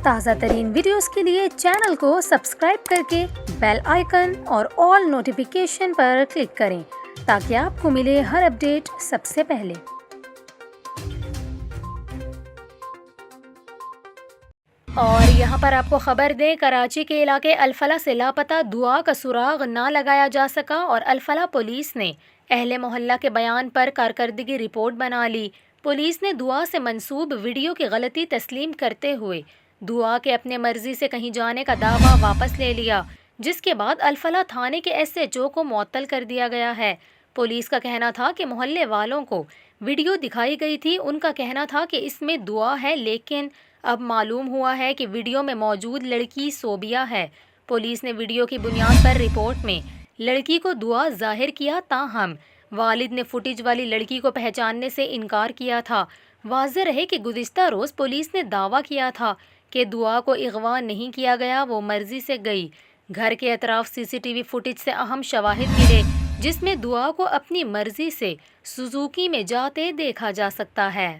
تازہ ترین ویڈیوز کے لیے چینل کو سبسکرائب کر کے بیل آئیکن اور آل نوٹیفیکیشن پر کلک کریں تاکہ آپ کو ملے ہر اپڈیٹ سب سے پہلے۔ اور یہاں پر آپ کو خبر دیں، کراچی کے علاقے الفلاح سے لاپتہ دعا کا سراغ نہ لگایا جا سکا اور الفلاح پولیس نے اہل محلہ کے بیان پر کارکردگی رپورٹ بنا لی۔ پولیس نے دعا سے منسوب ویڈیو کی غلطی تسلیم کرتے ہوئے دعا کے اپنے مرضی سے کہیں جانے کا دعویٰ واپس لے لیا، جس کے بعد الفلاح تھانے کے ایس ایچ او کو معطل کر دیا گیا ہے۔ پولیس کا کہنا تھا کہ محلے والوں کو ویڈیو دکھائی گئی تھی، ان کا کہنا تھا کہ اس میں دعا ہے، لیکن اب معلوم ہوا ہے کہ ویڈیو میں موجود لڑکی صوبیہ ہے۔ پولیس نے ویڈیو کی بنیاد پر رپورٹ میں لڑکی کو دعا ظاہر کیا، تاہم والد نے فوٹیج والی لڑکی کو پہچاننے سے انکار کیا تھا۔ واضح رہے کہ گزشتہ روز پولیس نے دعویٰ کیا تھا کہ دعا کو اغوا نہیں کیا گیا، وہ مرضی سے گئی۔ گھر کے اطراف سی سی ٹی وی فوٹیج سے اہم شواہد ملے جس میں دعا کو اپنی مرضی سے سوزوکی میں جاتے دیکھا جا سکتا ہے۔